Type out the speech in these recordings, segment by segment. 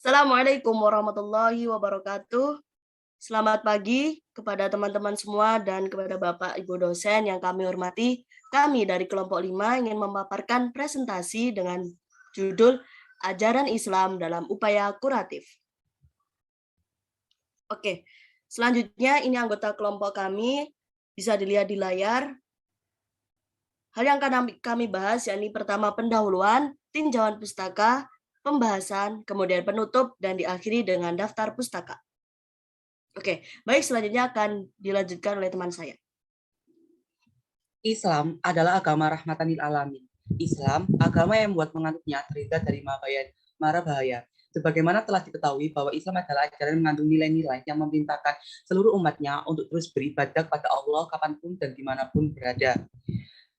Assalamualaikum warahmatullahi wabarakatuh. Selamat pagi kepada teman-teman semua dan kepada Bapak Ibu dosen yang kami hormati. Kami dari kelompok 5 ingin memaparkan presentasi dengan judul Ajaran Islam dalam Upaya Kuratif. Oke, selanjutnya ini anggota kelompok kami, bisa dilihat di layar. Hal yang akan kami bahas yakni pertama pendahuluan, tinjauan pustaka, pembahasan, kemudian penutup, dan diakhiri dengan daftar pustaka. Oke, baik, selanjutnya akan dilanjutkan oleh teman saya. Islam adalah agama rahmatan lil alamin. Islam, agama yang membuat menganutnya terhindar dari mara bahaya. Sebagaimana telah diketahui bahwa Islam adalah ajaran yang mengandung nilai-nilai yang memerintahkan seluruh umatnya untuk terus beribadah kepada Allah kapanpun dan dimanapun berada.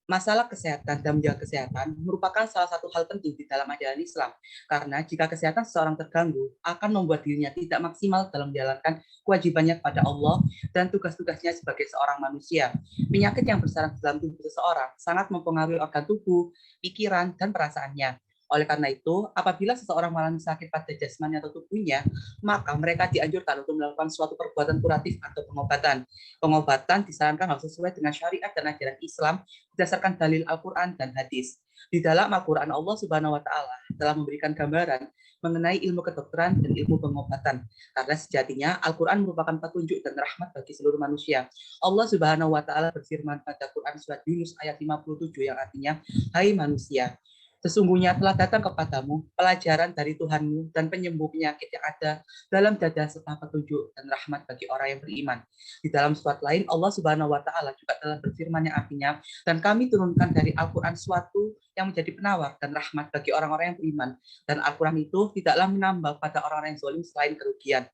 Masalah kesehatan dan menjaga kesehatan merupakan salah satu hal penting di dalam ajaran Islam. Karena jika kesehatan seseorang terganggu, akan membuat dirinya tidak maksimal dalam menjalankan kewajibannya kepada Allah dan tugas-tugasnya sebagai seorang manusia. Penyakit yang bersarang dalam tubuh seseorang sangat mempengaruhi organ tubuh, pikiran, dan perasaannya. Oleh karena itu, apabila seseorang mengalami sakit pada jasmani atau tubuhnya, maka mereka dianjurkan untuk melakukan suatu perbuatan kuratif atau pengobatan. Pengobatan disarankan harus sesuai dengan syariat dan ajaran Islam berdasarkan dalil Al-Quran dan hadis. Di dalam Al-Quran, Allah Subhanahu wa Ta'ala telah memberikan gambaran mengenai ilmu kedokteran dan ilmu pengobatan. Karena sejatinya Al-Quran merupakan petunjuk dan rahmat bagi seluruh manusia. Allah Subhanahu wa Ta'ala berfirman pada Quran surat Yunus ayat 57 yang artinya, "Hai manusia, sesungguhnya telah datang kepadamu pelajaran dari Tuhanmu dan penyembuh penyakit yang ada dalam dada serta petunjuk dan rahmat bagi orang yang beriman." Di dalam surat lain, Allah Subhanahu wa Ta'ala juga telah berfirman yang artinya, "Dan kami turunkan dari Al-Quran suatu yang menjadi penawar dan rahmat bagi orang-orang yang beriman. Dan Al-Quran itu tidaklah menambah pada orang-orang yang zalim selain kerugian."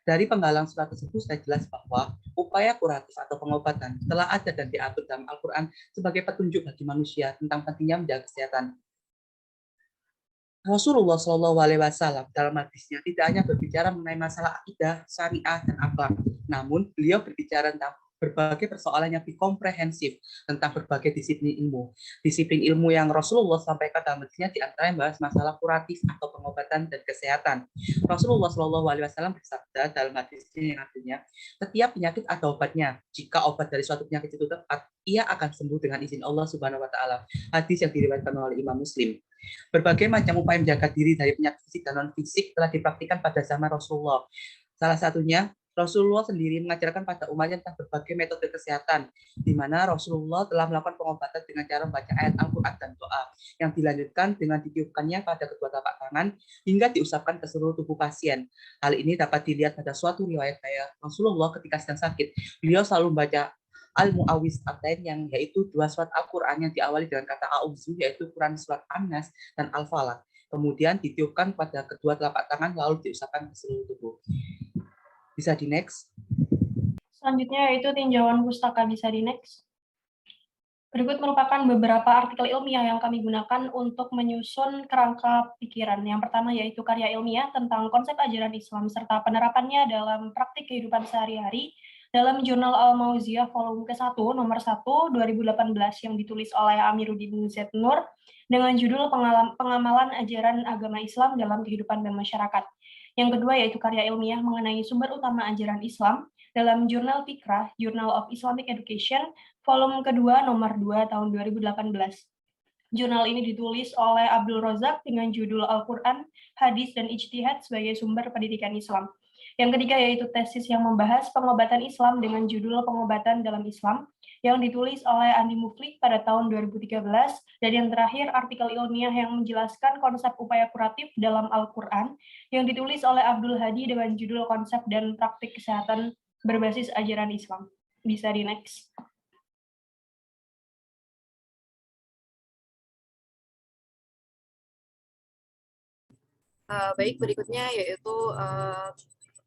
Dari penggalan surat tersebut sudah jelas bahwa upaya kuratif atau pengobatan telah ada dan diatur dalam Al-Quran sebagai petunjuk bagi manusia tentang pentingnya menjaga kesehatan. Rasulullah Shallallahu Alaihi Wasallam dalam hadisnya tidak hanya berbicara mengenai masalah akidah, syariah, dan akhlak, namun beliau berbicara tentang berbagai persoalan yang lebih komprehensif tentang berbagai disiplin ilmu. Disiplin ilmu yang Rasulullah sampaikan dalam hadisnya di antara yang bahas masalah kuratif atau pengobatan dan kesehatan. Rasulullah Shallallahu Alaihi Wasallam bersabda dalam hadisnya yang artinya, setiap penyakit ada obatnya. Jika obat dari suatu penyakit itu tepat, ia akan sembuh dengan izin Allah Subhanahu Wa Taala. Hadis yang diriwayatkan oleh Imam Muslim. Berbagai macam upaya menjaga diri dari penyakit fisik dan non-fisik telah dipraktikkan pada zaman Rasulullah. Salah satunya, Rasulullah sendiri mengajarkan pada umatnya tentang berbagai metode kesehatan, di mana Rasulullah telah melakukan pengobatan dengan cara membaca ayat Al-Quran dan doa, yang dilanjutkan dengan ditiupkannya pada kedua telapak tangan, hingga diusapkan ke seluruh tubuh pasien. Hal ini dapat dilihat pada suatu riwayat kayak Rasulullah ketika sedang sakit, beliau selalu membaca Al-Mu'awwidhatain yang yaitu dua surat Al-Quran yang diawali dengan kata A'udzu, yaitu Quran surat An-Nas dan Al-Falaq. Kemudian ditiupkan pada kedua telapak tangan lalu diusapkan ke seluruh tubuh. Bisa di next. Selanjutnya yaitu tinjauan pustaka, bisa di next. Berikut merupakan beberapa artikel ilmiah yang kami gunakan untuk menyusun kerangka pikiran. Yang pertama yaitu karya ilmiah tentang konsep ajaran Islam serta penerapannya dalam praktik kehidupan sehari-hari dalam jurnal Al-Mauziyah volume ke-1 nomor 1 2018 yang ditulis oleh Amiruddin Z. Nur dengan judul Pengamalan Ajaran Agama Islam dalam Kehidupan dan Masyarakat. Yang kedua yaitu karya ilmiah mengenai sumber utama ajaran Islam dalam jurnal Fikrah, Journal of Islamic Education, volume kedua nomor 2 tahun 2018. Jurnal ini ditulis oleh Abdul Razak dengan judul Al-Quran, Hadis, dan Ijtihad sebagai sumber pendidikan Islam. Yang ketiga yaitu tesis yang membahas pengobatan Islam dengan judul Pengobatan dalam Islam, yang ditulis oleh Andi Muflik pada tahun 2013, dan yang terakhir artikel ilmiah yang menjelaskan konsep upaya kuratif dalam Al-Quran, yang ditulis oleh Abdul Hadi dengan judul Konsep dan Praktik Kesehatan berbasis ajaran Islam. Bisa di next. Baik, berikutnya yaitu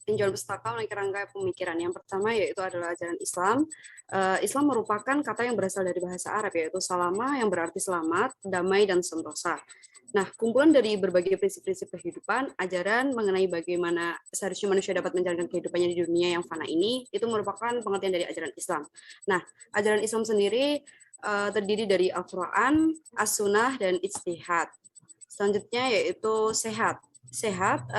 tinjauan pustaka mengenai kerangka pemikiran. Yang pertama yaitu adalah ajaran Islam. Islam merupakan kata yang berasal dari bahasa Arab, yaitu salama yang berarti selamat, damai, dan sentosa. Nah, kumpulan dari berbagai prinsip-prinsip kehidupan, ajaran mengenai bagaimana seharusnya manusia dapat menjalankan kehidupannya di dunia yang fana ini, itu merupakan pengertian dari ajaran Islam. Nah, ajaran Islam sendiri terdiri dari Al-Quran, As-Sunnah, dan Ijtihad. Selanjutnya yaitu sehat. sehat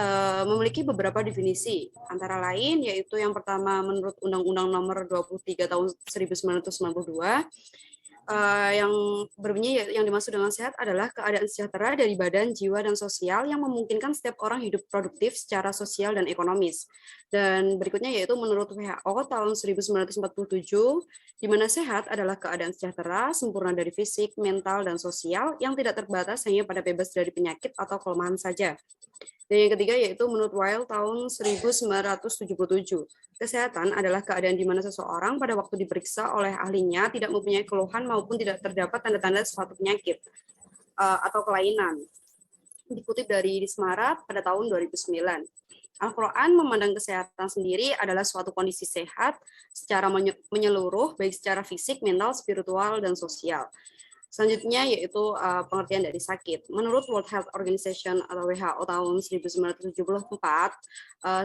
memiliki beberapa definisi, antara lain yaitu yang pertama menurut Undang-Undang Nomor 23 Tahun 1992 yang berbunyi yang dimaksud dengan sehat adalah keadaan sejahtera dari badan, jiwa, dan sosial yang memungkinkan setiap orang hidup produktif secara sosial dan ekonomis. Dan berikutnya yaitu menurut WHO tahun 1947, di mana sehat adalah keadaan sejahtera, sempurna dari fisik, mental, dan sosial yang tidak terbatas hanya pada bebas dari penyakit atau kelemahan saja. Dan yang ketiga yaitu menurut Weil tahun 1977. Kesehatan adalah keadaan di mana seseorang pada waktu diperiksa oleh ahlinya tidak mempunyai keluhan maupun tidak terdapat tanda-tanda suatu penyakit atau kelainan. Dikutip dari Dismara pada tahun 2009. Al-Quran memandang kesehatan sendiri adalah suatu kondisi sehat secara menyeluruh, baik secara fisik, mental, spiritual, dan sosial. Selanjutnya yaitu pengertian dari sakit. Menurut World Health Organization atau WHO tahun 1974,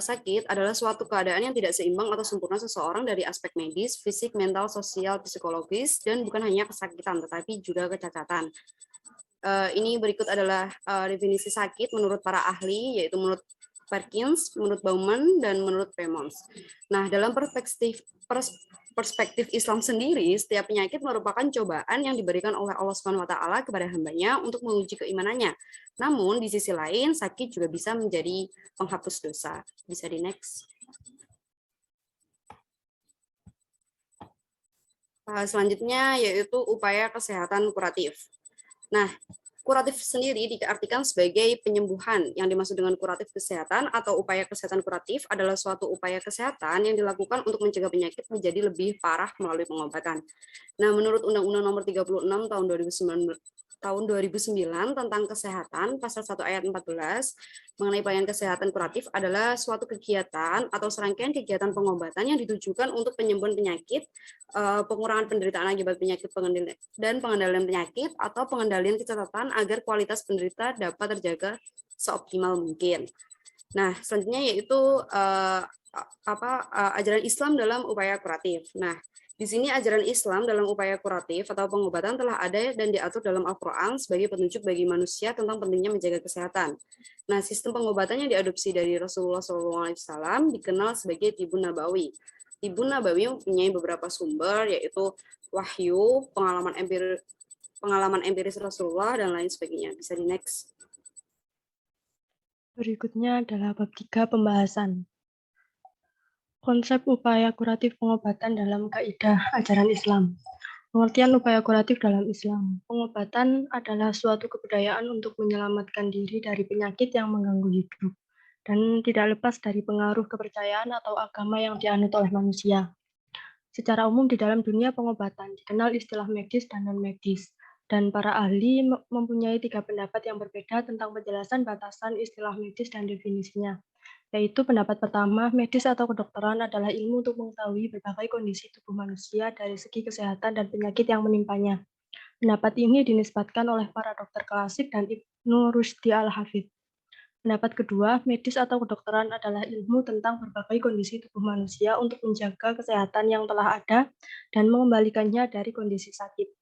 sakit adalah suatu keadaan yang tidak seimbang atau sempurna seseorang dari aspek medis, fisik, mental, sosial, psikologis, dan bukan hanya kesakitan, tetapi juga kecacatan. Ini berikut adalah definisi sakit menurut para ahli, yaitu menurut Perkins, menurut Bauman, dan menurut Pemons. Nah, dalam perspektif Islam sendiri, setiap penyakit merupakan cobaan yang diberikan oleh Allah SWT kepada hambanya untuk menguji keimanannya. Namun, di sisi lain, sakit juga bisa menjadi penghapus dosa. Bisa di next. Selanjutnya, yaitu upaya kesehatan kuratif. Nah, kuratif sendiri diartikan sebagai penyembuhan. Yang dimaksud dengan kuratif kesehatan atau upaya kesehatan kuratif adalah suatu upaya kesehatan yang dilakukan untuk mencegah penyakit menjadi lebih parah melalui pengobatan. Nah, menurut Undang-Undang Nomor 36 tahun 2009 tentang kesehatan, pasal 1 ayat 14, mengenai pelayanan kesehatan kuratif adalah suatu kegiatan atau serangkaian kegiatan pengobatan yang ditujukan untuk penyembuhan penyakit, pengurangan penderitaan akibat penyakit dan pengendalian penyakit atau pengendalian kecacatan agar kualitas penderita dapat terjaga seoptimal mungkin. Nah, selanjutnya yaitu ajaran Islam dalam upaya kuratif. Nah, di sini ajaran Islam dalam upaya kuratif atau pengobatan telah ada dan diatur dalam Al-Quran sebagai petunjuk bagi manusia tentang pentingnya menjaga kesehatan. Nah, sistem pengobatan yang diadopsi dari Rasulullah SAW dikenal sebagai Tibun Nabawi. Tibun Nabawi mempunyai beberapa sumber, yaitu wahyu, pengalaman empiris Rasulullah, dan lain sebagainya. Bisa di next. Berikutnya adalah bab 3 pembahasan. Konsep upaya kuratif pengobatan dalam kaidah ajaran Islam. Pengertian upaya kuratif dalam Islam. Pengobatan adalah suatu kebudayaan untuk menyelamatkan diri dari penyakit yang mengganggu hidup dan tidak lepas dari pengaruh kepercayaan atau agama yang dianut oleh manusia. Secara umum di dalam dunia pengobatan dikenal istilah medis dan non-medis, dan para ahli mempunyai 3 pendapat yang berbeda tentang penjelasan batasan istilah medis dan definisinya. Yaitu pendapat pertama, medis atau kedokteran adalah ilmu untuk mengetahui berbagai kondisi tubuh manusia dari segi kesehatan dan penyakit yang menimpanya. Pendapat ini dinisbatkan oleh para dokter klasik dan Ibnu Rushdi al-Hafidh. Pendapat kedua, medis atau kedokteran adalah ilmu tentang berbagai kondisi tubuh manusia untuk menjaga kesehatan yang telah ada dan mengembalikannya dari kondisi sakit.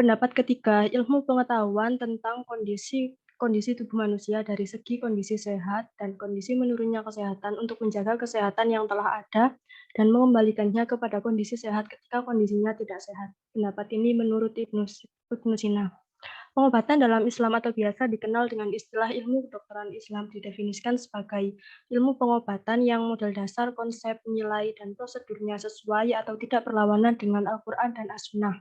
Pendapat ketiga, ilmu pengetahuan tentang kondisi tubuh manusia dari segi kondisi sehat dan kondisi menurunnya kesehatan untuk menjaga kesehatan yang telah ada dan mengembalikannya kepada kondisi sehat ketika kondisinya tidak sehat. Pendapat ini menurut Ibnu Sina. Pengobatan dalam Islam atau biasa dikenal dengan istilah ilmu kedokteran Islam didefinisikan sebagai ilmu pengobatan yang modal dasar, konsep, nilai, dan prosedurnya sesuai atau tidak berlawanan dengan Al-Quran dan As-Sunnah.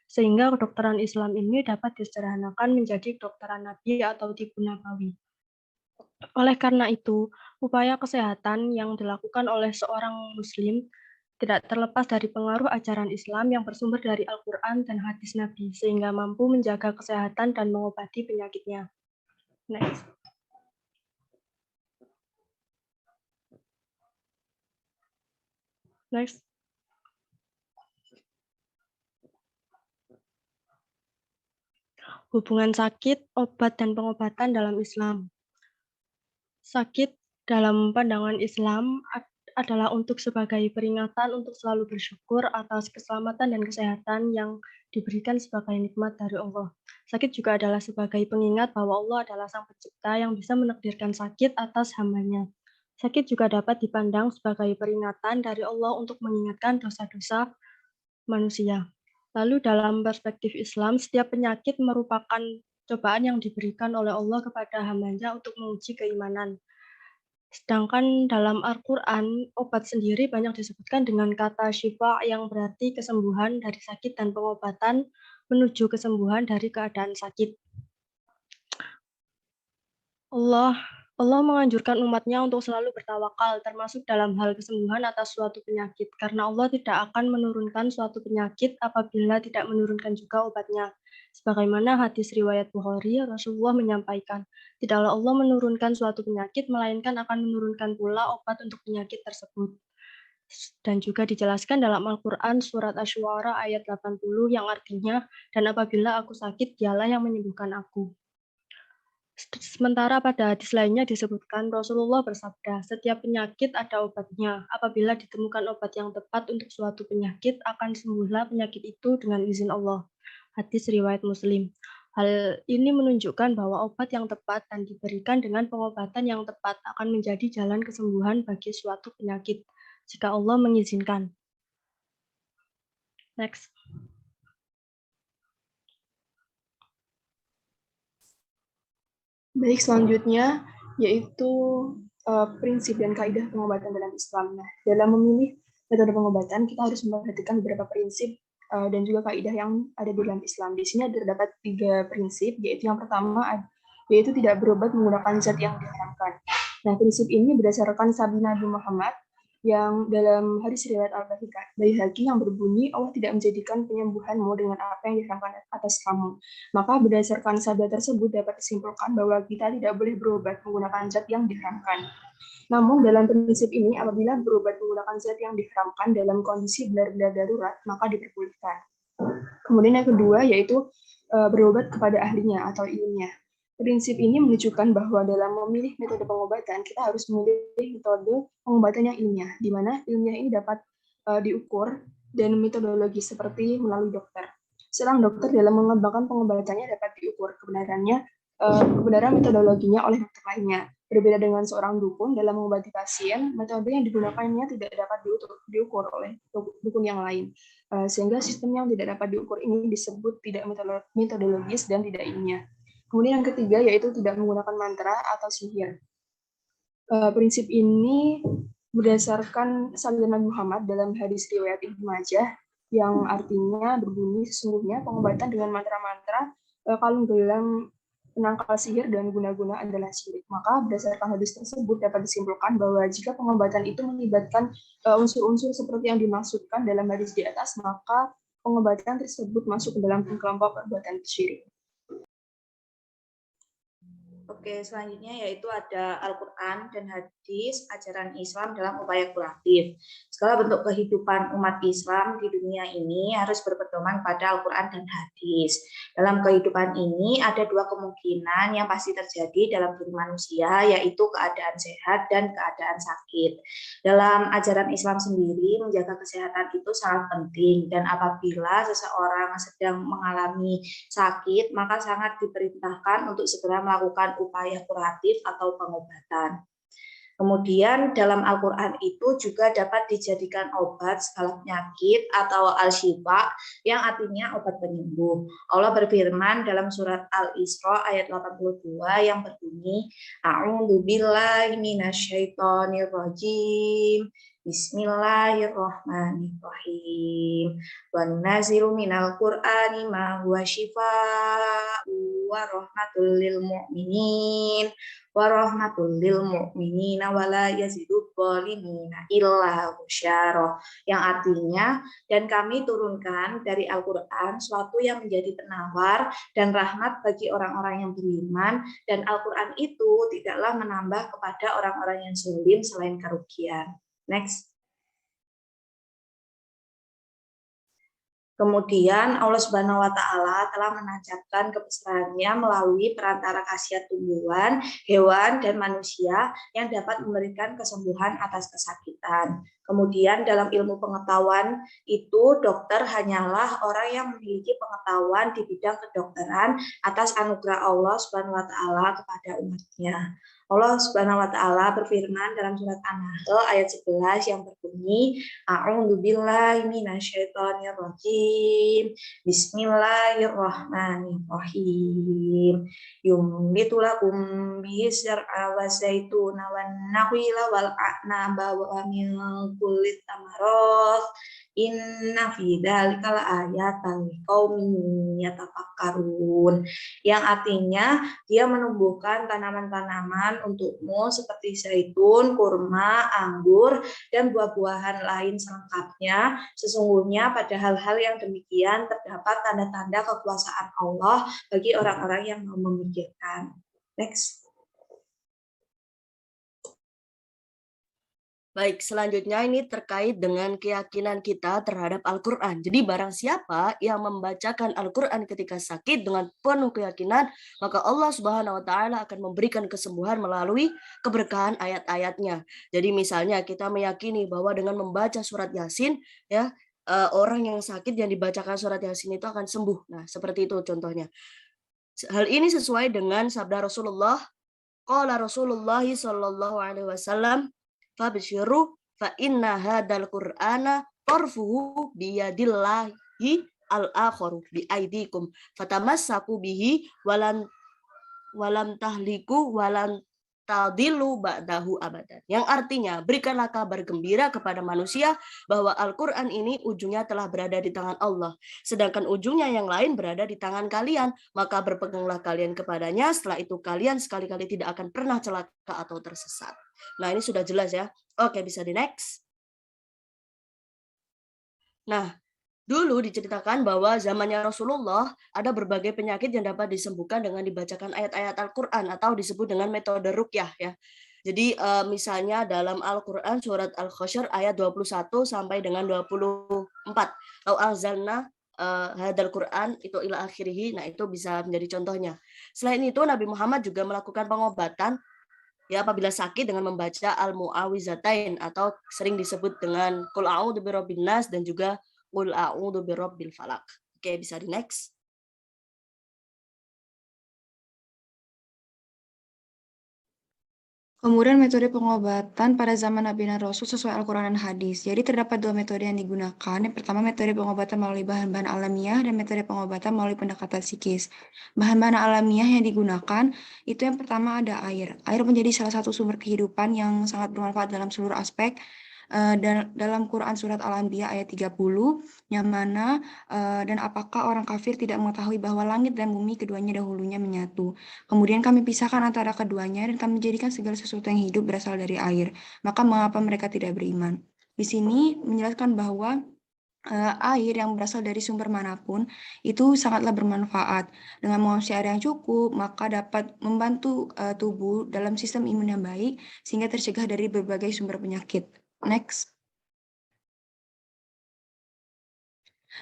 Sehingga kedokteran Islam ini dapat disederhanakan menjadi kedokteran Nabi atau Tibun Nabawi. Oleh karena itu, upaya kesehatan yang dilakukan oleh seorang Muslim tidak terlepas dari pengaruh ajaran Islam yang bersumber dari Al-Quran dan hadis Nabi, sehingga mampu menjaga kesehatan dan mengobati penyakitnya. Next. Next. Hubungan sakit, obat, dan pengobatan dalam Islam. Sakit dalam pandangan Islam adalah untuk sebagai peringatan untuk selalu bersyukur atas keselamatan dan kesehatan yang diberikan sebagai nikmat dari Allah. Sakit juga adalah sebagai pengingat bahwa Allah adalah Sang Pencipta yang bisa menakdirkan sakit atas hamba-Nya. Sakit juga dapat dipandang sebagai peringatan dari Allah untuk mengingatkan dosa-dosa manusia. Lalu dalam perspektif Islam, setiap penyakit merupakan cobaan yang diberikan oleh Allah kepada hamba-Nya untuk menguji keimanan. Sedangkan dalam Al-Quran, obat sendiri banyak disebutkan dengan kata syifa yang berarti kesembuhan dari sakit dan pengobatan menuju kesembuhan dari keadaan sakit. Allah menganjurkan umat-Nya untuk selalu bertawakal, termasuk dalam hal kesembuhan atas suatu penyakit, karena Allah tidak akan menurunkan suatu penyakit apabila tidak menurunkan juga obatnya. Sebagaimana hadis riwayat Bukhari, Rasulullah menyampaikan, tidaklah Allah menurunkan suatu penyakit, melainkan akan menurunkan pula obat untuk penyakit tersebut. Dan juga dijelaskan dalam Al-Quran surat Asy-Syu'ara ayat 80 yang artinya, dan apabila aku sakit, dialah yang menyembuhkan aku. Sementara pada hadis lainnya disebutkan Rasulullah bersabda, setiap penyakit ada obatnya. Apabila ditemukan obat yang tepat untuk suatu penyakit, akan sembuhlah penyakit itu dengan izin Allah. Hadis riwayat Muslim. Hal ini menunjukkan bahwa obat yang tepat dan diberikan dengan pengobatan yang tepat akan menjadi jalan kesembuhan bagi suatu penyakit, jika Allah mengizinkan. Next. Baik, selanjutnya yaitu prinsip dan kaidah pengobatan dalam Islam. Nah, dalam memilih metode pengobatan, kita harus memperhatikan beberapa prinsip dan juga kaidah yang ada di dalam Islam. Di sini terdapat 3 prinsip, yaitu yang pertama yaitu tidak berobat menggunakan zat yang diharamkan. Nah, prinsip ini berdasarkan sabda Nabi Muhammad yang dalam hadis riwayat Al-Baihaqi yang berbunyi, Allah tidak menjadikan penyembuhanmu dengan apa yang diharamkan atas kamu. Maka berdasarkan sabda tersebut dapat disimpulkan bahwa kita tidak boleh berobat menggunakan zat yang diharamkan. Namun dalam prinsip ini, apabila berobat menggunakan zat yang diharamkan dalam kondisi benar-benar darurat, maka diperbolehkan. Kemudian yang kedua yaitu berobat kepada ahlinya atau ilmunya. Prinsip ini menunjukkan bahwa dalam memilih metode pengobatan, kita harus memilih metode pengobatan yang ilmiah, di mana ilmiah ini dapat diukur dan metodologi seperti melalui dokter. Seorang dokter dalam mengembangkan pengobatannya dapat diukur kebenaran metodologinya oleh dokter lainnya. Berbeda dengan seorang dukun dalam mengobati pasien, metode yang digunakannya tidak dapat diukur oleh dukun yang lain. Sehingga sistem yang tidak dapat diukur ini disebut tidak metodologis dan tidak ilmiah. Kemudian yang ketiga yaitu tidak menggunakan mantra atau sihir. Prinsip ini berdasarkan sabda Nabi Muhammad dalam hadis riwayat Ibnu Majah yang artinya berbunyi sesungguhnya pengobatan dengan mantra-mantra, kalung gelang, penangkal sihir dan guna-guna adalah syirik. Maka berdasarkan hadis tersebut dapat disimpulkan bahwa jika pengobatan itu melibatkan unsur-unsur seperti yang dimaksudkan dalam hadis di atas, maka pengobatan tersebut masuk ke dalam kelompok perbuatan syirik. Oke, selanjutnya yaitu ada Al-Quran dan hadis ajaran Islam dalam upaya kuratif. Segala bentuk kehidupan umat Islam di dunia ini harus berpedoman pada Al-Quran dan hadis. Dalam kehidupan ini ada 2 kemungkinan yang pasti terjadi dalam diri manusia, yaitu keadaan sehat dan keadaan sakit. Dalam ajaran Islam sendiri, menjaga kesehatan itu sangat penting, dan apabila seseorang sedang mengalami sakit, maka sangat diperintahkan untuk segera melakukan upaya kuratif atau pengobatan. Kemudian dalam Al-Quran itu juga dapat dijadikan obat segala penyakit atau al-syifa yang artinya obat penyembuh. Allah berfirman dalam surat Al-Isra ayat 82 yang berbunyi, A'udzubillahi minasyaitonirrajim. Bismillahirrahmanirrahim. Wa nunazilu minal Qur'ani ma huwa syifaa'u wa rahmatul lil mu'minin wa rahmatul lil mu'minina wa la yazidudz zalimina illa khusyara, yang artinya, dan kami turunkan dari Al-Qur'an suatu yang menjadi penawar dan rahmat bagi orang-orang yang beriman, dan Al-Qur'an itu tidaklah menambah kepada orang-orang yang zalim selain kerugian. Next. Kemudian Allah Subhanahu wa taala telah menancapkan kebesarannya melalui perantara khasiat tumbuhan, hewan, dan manusia yang dapat memberikan kesembuhan atas kesakitan. Kemudian dalam ilmu pengetahuan itu dokter hanyalah orang yang memiliki pengetahuan di bidang kedokteran atas anugerah Allah Subhanahu wa taala kepada umatnya. Allah Subhanahu wa taala berfirman dalam surat An-Nahl ayat 11 yang berbunyi A'udzubillahi minasyaitonirrajim. Bismillahirrahmanirrahim. Yumbitu lakum bihi zar'a wa zaituna wan nakhila wal a'naba wa min kulli thamarat. Inna fi dzalika laayatan liqaumin yatafakkarun. Yang artinya dia menumbuhkan tanaman-tanaman untukmu seperti zaitun, kurma, anggur, dan buah-buahan lain selengkapnya. Sesungguhnya pada hal-hal yang demikian terdapat tanda-tanda kekuasaan Allah bagi orang-orang yang mau memikirkan. Next. Baik, selanjutnya ini terkait dengan keyakinan kita terhadap Al-Quran. Jadi barang siapa yang membacakan Al-Quran ketika sakit dengan penuh keyakinan, maka Allah Subhanahu wa taala akan memberikan kesembuhan melalui keberkahan ayat-ayatnya. Jadi misalnya kita meyakini bahwa dengan membaca surat Yasin, ya, orang yang sakit yang dibacakan surat Yasin itu akan sembuh. Nah, seperti itu contohnya. Hal ini sesuai dengan sabda Rasulullah. Qala Rasulullah sallallahu alaihi wasallam, fabshiru fa inna hadzal qur'ana tarfuhu biyadillahi al-akharu bi aidikum fatamassaku bihi walam tahliku walam tadilu ba'dahu abadan. Yang artinya, berikanlah kabar gembira kepada manusia bahwa Al-Quran ini ujungnya telah berada di tangan Allah. Sedangkan ujungnya yang lain berada di tangan kalian. Maka berpeganglah kalian kepadanya, setelah itu kalian sekali-kali tidak akan pernah celaka atau tersesat. Nah, ini sudah jelas ya. Oke, bisa di next. Nah, dulu diceritakan bahwa zamannya Rasulullah ada berbagai penyakit yang dapat disembuhkan dengan dibacakan ayat-ayat Al-Quran atau disebut dengan metode ruqyah ya. Jadi misalnya dalam Al-Quran surat Al-Hasyr ayat 21 sampai dengan 24. Au anzalna hadal Quran itu ila akhirih. Nah, itu bisa menjadi contohnya. Selain itu Nabi Muhammad juga melakukan pengobatan ya apabila sakit dengan membaca Al-Mu'awizatain atau sering disebut dengan Qul a'udzu birabbin nas dan juga Qul a'udzu birabbil falaq. Oke, bisa di next. Kemudian metode pengobatan pada zaman Nabi dan Rasul sesuai Al-Quran dan Hadis. Jadi terdapat dua metode yang digunakan. Yang pertama metode pengobatan melalui bahan-bahan alamiah dan metode pengobatan melalui pendekatan psikis. Bahan-bahan alamiah yang digunakan itu yang pertama ada air. Air menjadi salah satu sumber kehidupan yang sangat bermanfaat dalam seluruh aspek. Dan dalam Quran surat Al-Anbiya ayat 30 yang mana dan apakah orang kafir tidak mengetahui bahwa langit dan bumi keduanya dahulunya menyatu. Kemudian kami pisahkan antara keduanya dan kami menjadikan segala sesuatu yang hidup berasal dari air. Maka mengapa mereka tidak beriman? Di sini menjelaskan bahwa air yang berasal dari sumber manapun itu sangatlah bermanfaat. Dengan mengonsumsi air yang cukup, maka dapat membantu tubuh dalam sistem imun yang baik sehingga tercegah dari berbagai sumber penyakit. Next.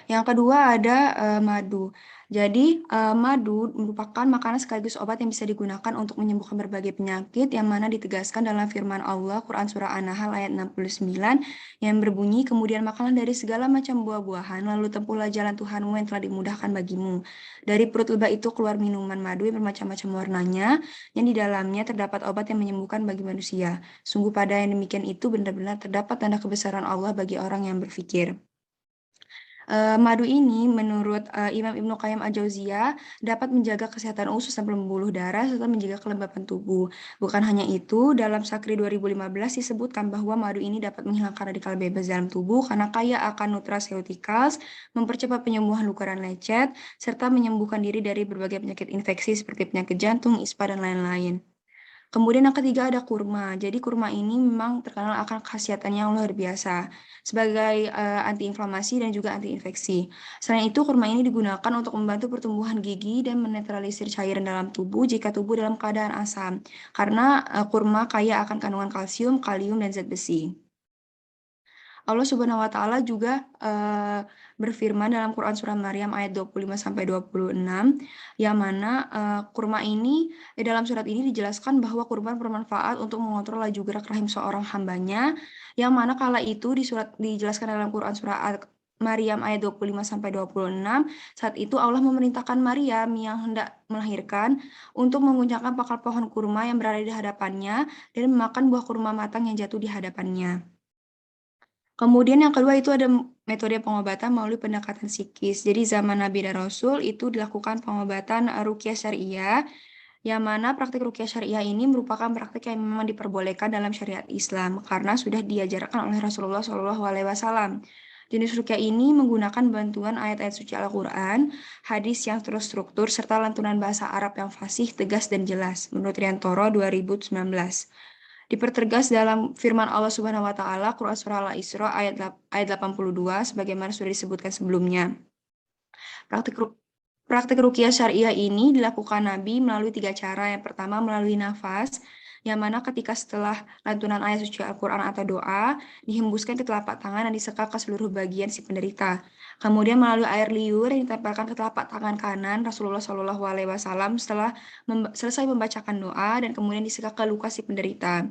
Yang kedua ada madu. Jadi madu merupakan makanan sekaligus obat yang bisa digunakan untuk menyembuhkan berbagai penyakit yang mana ditegaskan dalam firman Allah Quran Surah An-Nahl ayat 69 yang berbunyi, kemudian makanlah dari segala macam buah-buahan, lalu tempuhlah jalan Tuhanmu yang telah dimudahkan bagimu. Dari perut lebah itu keluar minuman madu yang bermacam-macam warnanya, yang di dalamnya terdapat obat yang menyembuhkan bagi manusia. Sungguh pada yang demikian itu benar-benar terdapat tanda kebesaran Allah bagi orang yang berfikir. Madu ini menurut Imam Ibnu Qayyim Al-Jauziyah dapat menjaga kesehatan usus dan pembuluh darah serta menjaga kelembapan tubuh. Bukan hanya itu, dalam Sakri 2015 disebutkan bahwa madu ini dapat menghilangkan radikal bebas dalam tubuh karena kaya akan nutraceuticals, mempercepat penyembuhan luka dan lecet, serta menyembuhkan diri dari berbagai penyakit infeksi seperti penyakit jantung, ispa, dan lain-lain. Kemudian yang ketiga ada kurma. Jadi kurma ini memang terkenal akan khasiatnya yang luar biasa sebagai antiinflamasi dan juga antiinfeksi. Selain itu, kurma ini digunakan untuk membantu pertumbuhan gigi dan menetralisir cairan dalam tubuh jika tubuh dalam keadaan asam. Karena kurma kaya akan kandungan kalsium, kalium, dan zat besi. Allah Subhanahu wa taala juga berfirman dalam Quran surah Maryam ayat 25 sampai 26 yang mana kurma ini dalam surat ini dijelaskan bahwa kurban bermanfaat untuk mengontrol laju gerak rahim seorang hambanya, yang mana kala itu dijelaskan dalam Quran surah Maryam ayat 25 sampai 26. Saat itu Allah memerintahkan Maryam yang hendak melahirkan untuk menguncangkan pakal pohon kurma yang berada di hadapannya dan memakan buah kurma matang yang jatuh di hadapannya. Kemudian yang kedua itu ada metode pengobatan melalui pendekatan psikis. Jadi zaman Nabi dan Rasul itu dilakukan pengobatan ruqyah syariah, yang mana praktik ruqyah syariah ini merupakan praktik yang memang diperbolehkan dalam syariat Islam karena sudah diajarkan oleh Rasulullah SAW. Jenis ruqyah ini menggunakan bantuan ayat-ayat suci Al-Quran, hadis yang terstruktur, serta lantunan bahasa Arab yang fasih, tegas, dan jelas, menurut Riantoro 2019. Dipertegas dalam firman Allah Subhanahu wa taala Quran surah Al-Isra ayat 82 sebagaimana sudah disebutkan sebelumnya. Praktik ruqyah syariah ini dilakukan Nabi melalui 3 cara. Yang pertama melalui nafas, yang mana ketika setelah lantunan ayat suci Al-Quran atau doa, dihembuskan ke telapak tangan dan disekak ke seluruh bagian si penderita. Kemudian melalui air liur yang ditempelkan ke telapak tangan kanan Rasulullah SAW setelah selesai membacakan doa dan kemudian disekak ke luka si penderita.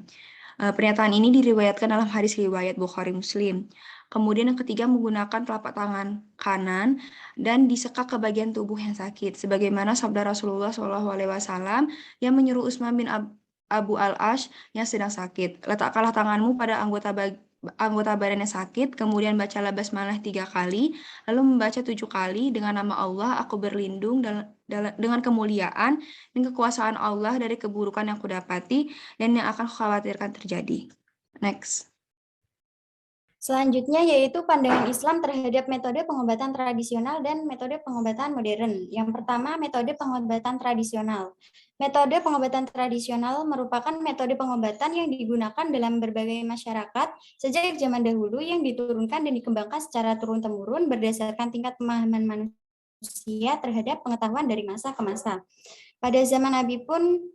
Pernyataan ini diriwayatkan dalam hadis riwayat Bukhari Muslim. Kemudian yang ketiga menggunakan telapak tangan kanan dan disekak ke bagian tubuh yang sakit, sebagaimana sabda Rasulullah SAW yang menyuruh Utsman bin Abu al-Ash yang sedang sakit. Letakkanlah tanganmu pada anggota badan yang sakit, kemudian bacalah basmalah 3 kali, lalu membaca 7 kali dengan nama Allah, aku berlindung dengan kemuliaan dan kekuasaan Allah dari keburukan yang kudapati dan yang akan kukhawatirkan terjadi. Next. Selanjutnya yaitu pandangan Islam terhadap metode pengobatan tradisional dan metode pengobatan modern. Yang pertama, metode pengobatan tradisional. Metode pengobatan tradisional merupakan metode pengobatan yang digunakan dalam berbagai masyarakat sejak zaman dahulu yang diturunkan dan dikembangkan secara turun-temurun berdasarkan tingkat pemahaman manusia terhadap pengetahuan dari masa ke masa. Pada zaman Nabi pun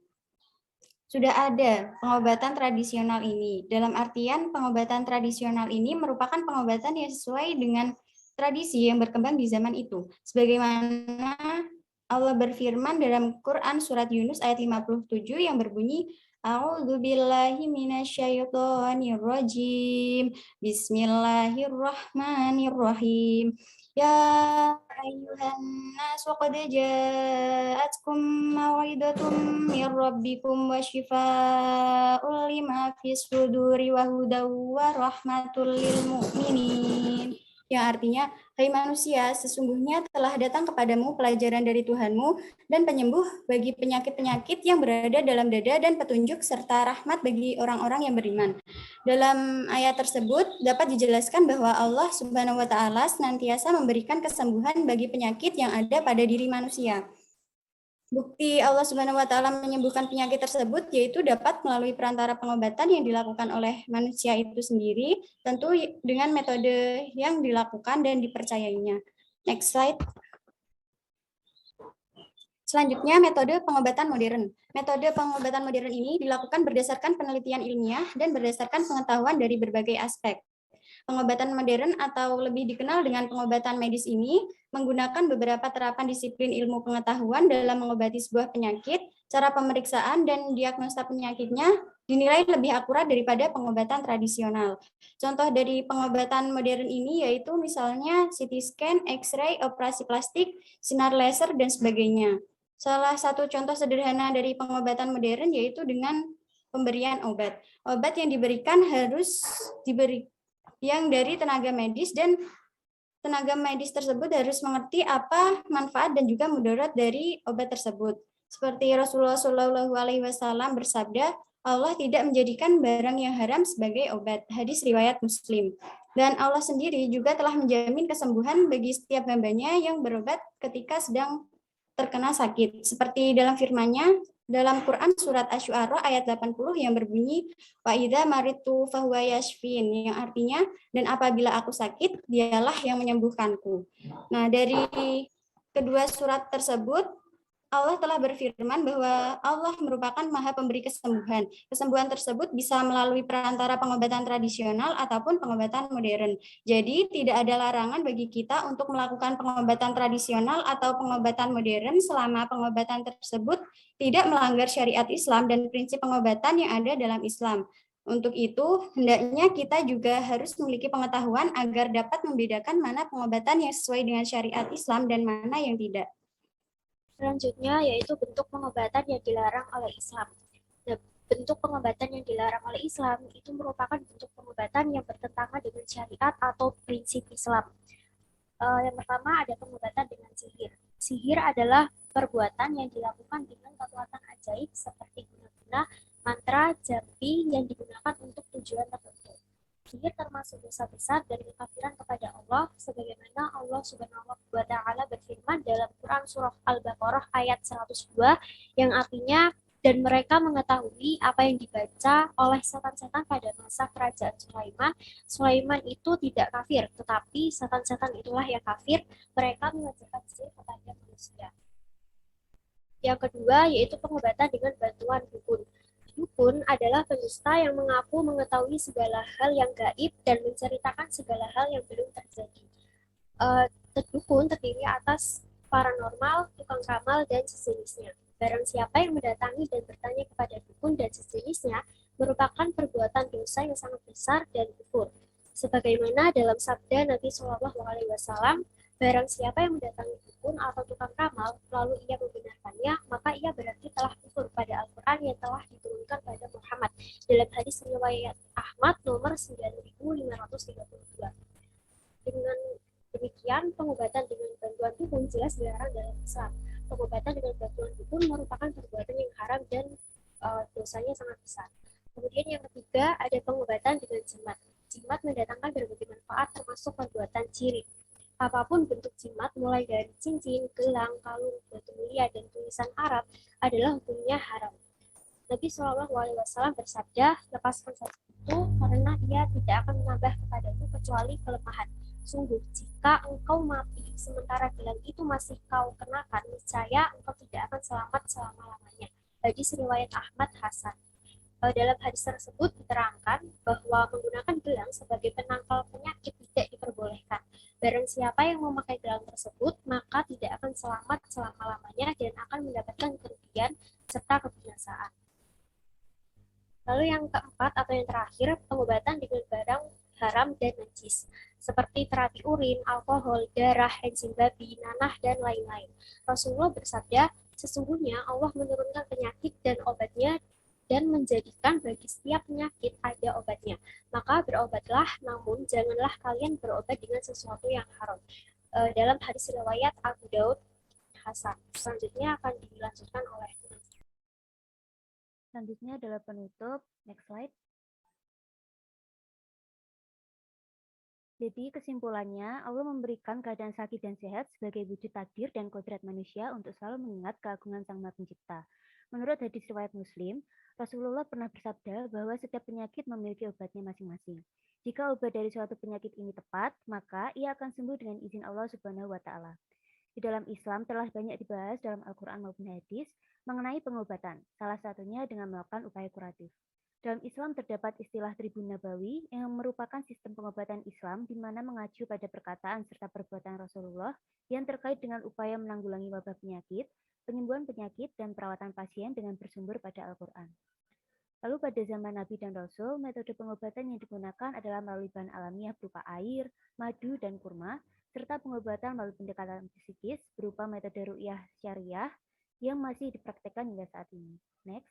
sudah ada pengobatan tradisional ini. Dalam artian pengobatan tradisional ini merupakan pengobatan yang sesuai dengan tradisi yang berkembang di zaman itu. Sebagaimana Allah berfirman dalam Quran surat Yunus ayat 57 yang berbunyi A'udzubillahi minasyaitonirrajim. Bismillahirrahmanirrahim. Ya ayyuhan nas qad ja'atkum mau'idatum mir rabbikum wa shifaa'un lima fis suduri wa hudaw wa rahmatul lil mu'minin. Yang artinya, hai manusia, sesungguhnya telah datang kepadamu pelajaran dari Tuhanmu dan penyembuh bagi penyakit-penyakit yang berada dalam dada dan petunjuk serta rahmat bagi orang-orang yang beriman. Dalam ayat tersebut dapat dijelaskan bahwa Allah Subhanahu wa taala senantiasa memberikan kesembuhan bagi penyakit yang ada pada diri manusia. Bukti Allah Subhanahu wa taala menyembuhkan penyakit tersebut yaitu dapat melalui perantara pengobatan yang dilakukan oleh manusia itu sendiri, tentu dengan metode yang dilakukan dan dipercayainya. Next slide. Selanjutnya, metode pengobatan modern. Metode pengobatan modern ini dilakukan berdasarkan penelitian ilmiah dan berdasarkan pengetahuan dari berbagai aspek. Pengobatan modern atau lebih dikenal dengan pengobatan medis ini menggunakan beberapa terapan disiplin ilmu pengetahuan dalam mengobati sebuah penyakit, cara pemeriksaan dan diagnosa penyakitnya dinilai lebih akurat daripada pengobatan tradisional. Contoh dari pengobatan modern ini yaitu misalnya CT scan, X-ray, operasi plastik, sinar laser, dan sebagainya. Salah satu contoh sederhana dari pengobatan modern yaitu dengan pemberian obat. Obat yang diberikan harus yang dari tenaga medis dan tenaga medis tersebut harus mengerti apa manfaat dan juga mudarat dari obat tersebut. Seperti Rasulullah SAW bersabda, Allah tidak menjadikan barang yang haram sebagai obat. Hadis riwayat Muslim. Dan Allah sendiri juga telah menjamin kesembuhan bagi setiap hambanya yang berobat ketika sedang terkena sakit. Seperti dalam firman-Nya dalam Quran surat Asy-Syu'ara ayat 80 yang berbunyi wa idza maritu fahuwa yashfin, yang artinya dan apabila aku sakit dialah yang menyembuhkanku. Nah, dari kedua surat tersebut Allah telah berfirman bahwa Allah merupakan Maha Pemberi kesembuhan. Kesembuhan tersebut bisa melalui perantara pengobatan tradisional ataupun pengobatan modern. Jadi, tidak ada larangan bagi kita untuk melakukan pengobatan tradisional atau pengobatan modern selama pengobatan tersebut tidak melanggar syariat Islam dan prinsip pengobatan yang ada dalam Islam. Untuk itu, hendaknya kita juga harus memiliki pengetahuan agar dapat membedakan mana pengobatan yang sesuai dengan syariat Islam dan mana yang tidak. Selanjutnya yaitu bentuk pengobatan yang dilarang oleh Islam. Nah, bentuk pengobatan yang dilarang oleh Islam itu merupakan bentuk pengobatan yang bertentangan dengan syariat atau prinsip Islam. Yang pertama ada pengobatan dengan sihir. Sihir adalah perbuatan yang dilakukan dengan kekuatan ajaib seperti guna-guna, mantra, jampi yang digunakan untuk tujuan tertentu. Sihir termasuk dosa besar dan kekafiran kepada Allah, sebagaimana Allah Subhanahu wa Ta'ala berfirman dalam Quran Surah Al-Baqarah ayat 102, yang artinya, dan mereka mengetahui apa yang dibaca oleh setan-setan pada masa kerajaan Sulaiman. Sulaiman itu tidak kafir, tetapi setan-setan itulah yang kafir, mereka mengajarkan sihir kepada manusia. Yang kedua, yaitu pengobatan dengan bantuan dukun. Dukun adalah pendusta yang mengaku mengetahui segala hal yang gaib dan menceritakan segala hal yang belum terjadi. Dukun terdiri atas paranormal, tukang ramal, dan sejenisnya. Barang siapa yang mendatangi dan bertanya kepada dukun dan sejenisnya merupakan perbuatan dosa yang sangat besar dan kufur. Sebagaimana dalam sabda Nabi SAW, barang siapa yang mendatangi dukun atau tukang ramal, lalu ia membenarkannya, maka ia berarti telah kufur pada Al-Quran yang telah diturunkan pada Muhammad. Dalam hadis riwayat Ahmad nomor 9532. Dengan demikian, pengobatan dengan bantuan dukun jelas dilarang dalam Islam. Pengobatan dengan bantuan dukun merupakan perbuatan yang haram dan dosanya sangat besar. Kemudian yang ketiga, ada pengobatan dengan jimat. Jimat mendatangkan berbagai manfaat termasuk perbuatan syirik. Apapun bentuk jimat, mulai dari cincin, gelang, kalung, batu mulia, dan tulisan Arab, adalah hukumnya haram. Nabi SAW bersabda, lepaskan saja itu karena dia tidak akan menambah kepadamu kecuali kelemahan. Sungguh, jika engkau mati sementara gelang itu masih kau kenakan, niscaya engkau tidak akan selamat selama-lamanya. Hadis riwayat Ahmad Hasan. Dalam hadis tersebut diterangkan bahwa menggunakan gelang sebagai penangkal penyakit tidak diperbolehkan. Barang siapa yang memakai gelang tersebut, maka tidak akan selamat selama-lamanya dan akan mendapatkan kerugian serta kebinasaan. Lalu yang keempat atau yang terakhir, pengobatan dengan barang haram dan najis, seperti terapi urin, alkohol, darah, enzim babi, nanah, dan lain-lain. Rasulullah bersabda, sesungguhnya Allah menurunkan penyakit dan obatnya dan menjadikan bagi setiap penyakit ada obatnya. Maka berobatlah, namun janganlah kalian berobat dengan sesuatu yang haram. Dalam hadis riwayat Abu Daud Hasan. Selanjutnya akan dilanjutkan oleh Selanjutnya adalah penutup. Next slide. Jadi kesimpulannya, Allah memberikan keadaan sakit dan sehat sebagai wujud takdir dan kodrat manusia untuk selalu mengingat keagungan Sang Maha Pencipta. Menurut hadis riwayat Muslim, Rasulullah pernah bersabda bahwa setiap penyakit memiliki obatnya masing-masing. Jika obat dari suatu penyakit ini tepat, maka ia akan sembuh dengan izin Allah Subhanahu wa Ta'ala. Di dalam Islam telah banyak dibahas dalam Al-Quran maupun hadis mengenai pengobatan, salah satunya dengan melakukan upaya kuratif. Dalam Islam terdapat istilah Tribun Nabawi yang merupakan sistem pengobatan Islam di mana mengacu pada perkataan serta perbuatan Rasulullah yang terkait dengan upaya menanggulangi wabah penyakit, penyembuhan penyakit, dan perawatan pasien dengan bersumber pada Al-Quran. Lalu pada zaman Nabi dan Rasul, metode pengobatan yang digunakan adalah melalui bahan alamiah berupa air, madu, dan kurma, serta pengobatan melalui pendekatan psikis berupa metode ru'yah syariah yang masih dipraktekkan hingga saat ini. Next.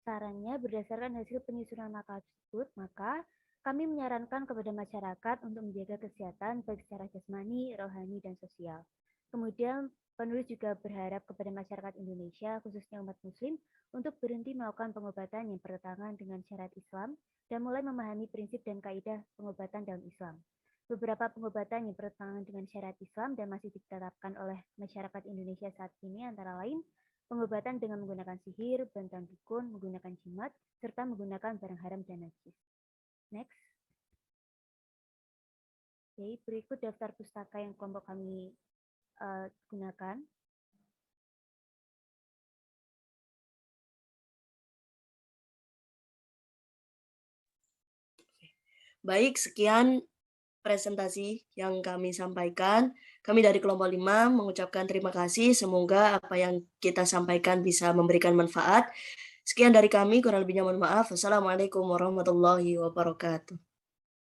Sarannya, berdasarkan hasil penyusunan makalah tersebut, maka kami menyarankan kepada masyarakat untuk menjaga kesehatan baik secara jasmani, rohani, dan sosial. Kemudian, penulis juga berharap kepada masyarakat Indonesia, khususnya umat muslim, untuk berhenti melakukan pengobatan yang bertentangan dengan syariat Islam dan mulai memahami prinsip dan kaidah pengobatan dalam Islam. Beberapa pengobatan yang bertentangan dengan syariat Islam dan masih ditetapkan oleh masyarakat Indonesia saat ini antara lain pengobatan dengan menggunakan sihir, bantuan dukun, menggunakan jimat, serta menggunakan barang haram dan najis. Next. Oke, berikut daftar pustaka yang kelompok kami gunakan. Baik, sekian presentasi yang kami sampaikan. Kami dari kelompok 5 mengucapkan terima kasih. Semoga apa yang kita sampaikan bisa memberikan manfaat. Sekian dari kami, kurang lebihnya mohon maaf. Wassalamualaikum warahmatullahi wabarakatuh.